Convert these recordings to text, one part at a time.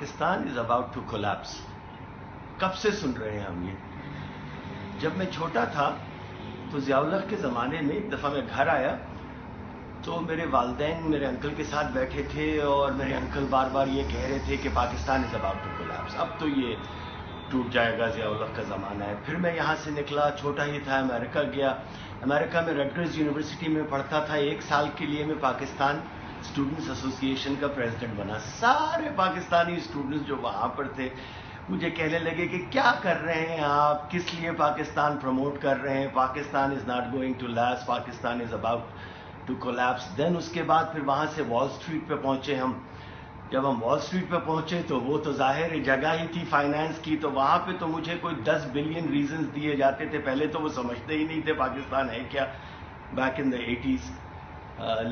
Pakistan is about to collapse. کب سے سن رہے ہیں ہم یہ؟ جب میں چھوٹا تھا تو ضیاء الحق کے زمانے میں ایک دفعہ میں گھر آیا تو میرے والدین میرے انکل کے ساتھ بیٹھے تھے اور میرے انکل بار بار یہ کہہ رہے تھے کہ Pakistan is about to collapse. اب تو یہ ٹوٹ جائے گا، ضیاء الحق کا زمانہ ہے. پھر میں یہاں سے نکلا، چھوٹا ہی تھا، امریکہ گیا. امریکہ میں رٹگرز یونیورسٹی میں پڑھتا تھا. 1 سال کے لیے میں پاکستان اسٹوڈنٹس ایسوسی ایشن کا پریزیڈنٹ بنا. سارے پاکستانی اسٹوڈنٹس جو وہاں پر تھے مجھے کہنے لگے کہ کیا کر رہے ہیں آپ، کس لیے پاکستان پروموٹ کر رہے ہیں، Pakistan is not going to last, Pakistan is about to collapse. Then اس کے بعد پھر وہاں سے وال اسٹریٹ پہ پہنچے ہم. جب ہم وال اسٹریٹ پہ پہنچے تو وہ تو ظاہر جگہ ہی تھی فائنانس کی، تو وہاں پہ تو مجھے کوئی 10 بلین ریزنز دیے جاتے تھے. پہلے تو وہ سمجھتے ہی نہیں تھے پاکستان ہے کیا. Back in the 80s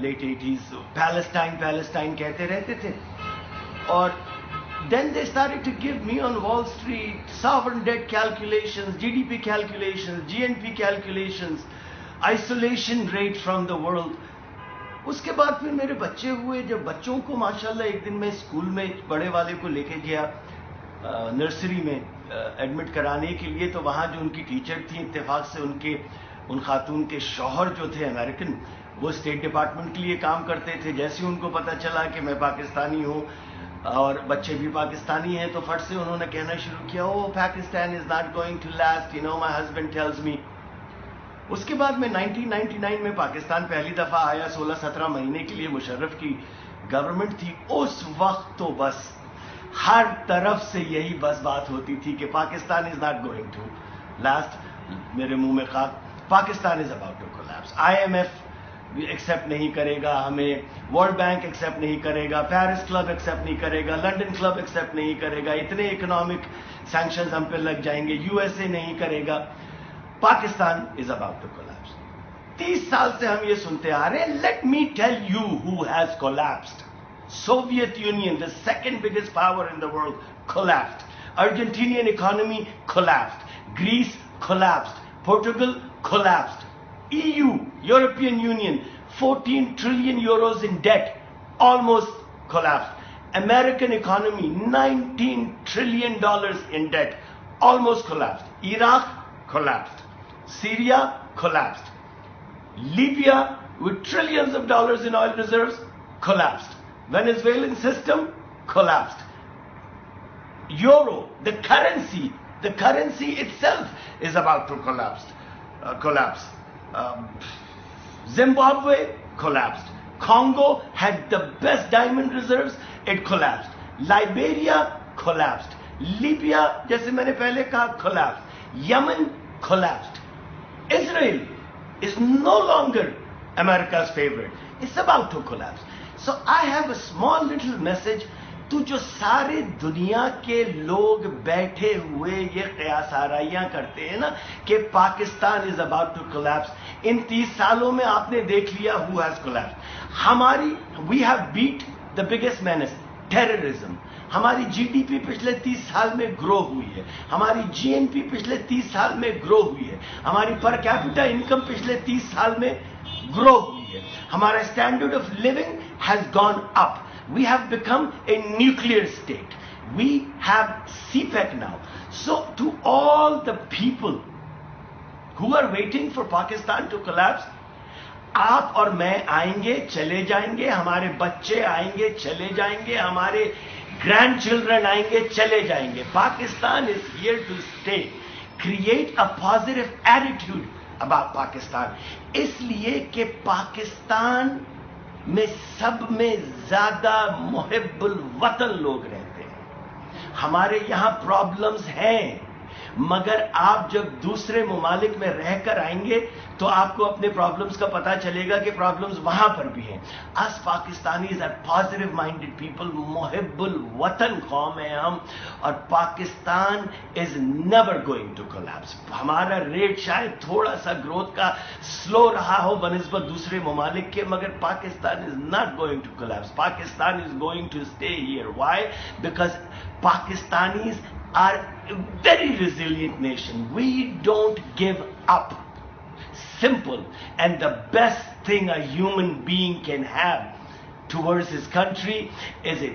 late 80s Palestine کہتے رہتے تھے. اور then they started to give me on Wall Street sovereign debt calculations, GDP calculations, GNP calculations, isolation rate from the world. اس کے بعد پھر میرے بچے ہوئے. جب بچوں کو ماشاءاللہ ایک دن میں اسکول میں بڑے والے کو لے کے گیا نرسری میں ایڈمٹ کرانے کے لیے، تو وہاں جو ان کی ٹیچر تھیں اتفاق سے ان خاتون کے شوہر جو تھے امریکن، وہ اسٹیٹ ڈپارٹمنٹ کے لیے کام کرتے تھے. جیسے ان کو پتہ چلا کہ میں پاکستانی ہوں اور بچے بھی پاکستانی ہیں تو فٹ سے انہوں نے کہنا شروع کیا، oh Pakistan is not going to last, you know my husband tells me. اس کے بعد میں 1999 میں پاکستان پہلی دفعہ آیا. 16-17 مہینے کے لیے مشرف کی گورنمنٹ تھی. اس وقت تو بس ہر طرف سے یہی بس بات ہوتی تھی کہ Pakistan is not going to last. میرے منہ میں خاک، Pakistan is about to collapse. IMF accept نہیں کرے گا ہمیں، ورلڈ بینک ایکسیپٹ نہیں کرے گا، پیرس کلب ایکسیپٹ نہیں کرے گا، لنڈن کلب ایکسیپٹ نہیں کرے گا، اتنے اکنامک سینکشنز ہم پہ لگ جائیں گے، USA نہیں کرے گا. Pakistan is about to collapse. 30 سال سے ہم یہ سنتے آ رہے ہیں. Let me tell you who has collapsed. Soviet Union, the second biggest power in the world, collapsed. Argentinian economy collapsed. Greece collapsed. Portugal collapsed. EU, European Union, 14 trillion euros in debt, almost collapsed. American economy, $19 trillion in debt, almost collapsed. Iraq collapsed. Syria collapsed. Libya, with trillions of dollars in oil reserves, collapsed. Venezuelan system collapsed. Euro, the currency itself is about to collapse. Zimbabwe collapsed. Congo had the best diamond reserves, it collapsed. Liberia collapsed. Libya, جیسے میں نے پہلے کہا, collapsed. Yemen collapsed. Israel is no longer America's favorite. It's about to collapse. So I have a small little message تو جو سارے دنیا کے لوگ بیٹھے ہوئے یہ قیاس آرائیاں کرتے ہیں نا کہ Pakistan is about to collapse. ان 30 سالوں میں آپ نے دیکھ لیا who has collapse. We have beat the biggest menace, terrorism. ہماری GDP پچھلے 30 سال میں گرو ہوئی ہے. ہماری GNP پچھلے 30 سال میں گرو ہوئی ہے. ہماری پر کیپٹا انکم پچھلے 30 سال میں گرو ہوئی ہے. ہمارا standard of living has gone up. We have become a nuclear state. We have CPEC now. So to all the people who are waiting for Pakistan to collapse, آپ اور میں آئیں گے چلے جائیں گے, ہمارے بچے آئیں گے چلے جائیں گے, ہمارے گرینڈ چلڈرن آئیں گے چلے جائیں گے. Pakistan is here to stay. Create a positive attitude about Pakistan. اس لیے کہ پاکستان میں سب میں زیادہ محب الوطن لوگ رہتے ہیں. ہمارے یہاں پرابلمز ہیں, مگر آپ جب دوسرے ممالک میں رہ کر آئیں گے تو آپ کو اپنے پرابلمز کا پتہ چلے گا کہ پرابلمز وہاں پر بھی ہیں. اس Pakistanis are positive minded people, محب الوطن قوم ہیں ہم, اور Pakistan is never going to collapse. ہمارا ریٹ شاید تھوڑا سا گروتھ کا سلو رہا ہو بنسبت دوسرے ممالک کے, مگر Pakistan is not going to collapse. Pakistan is going to stay here. Why? Because Pakistanis are a very resilient nation. We don't give up. Simple. And the best thing a human being can have, towards his country is a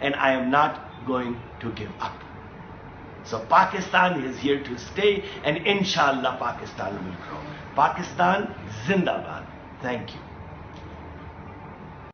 and I am not going to give up. So Pakistan is here to stay and inshallah Pakistan will grow. Pakistan Zindabad. Thank you.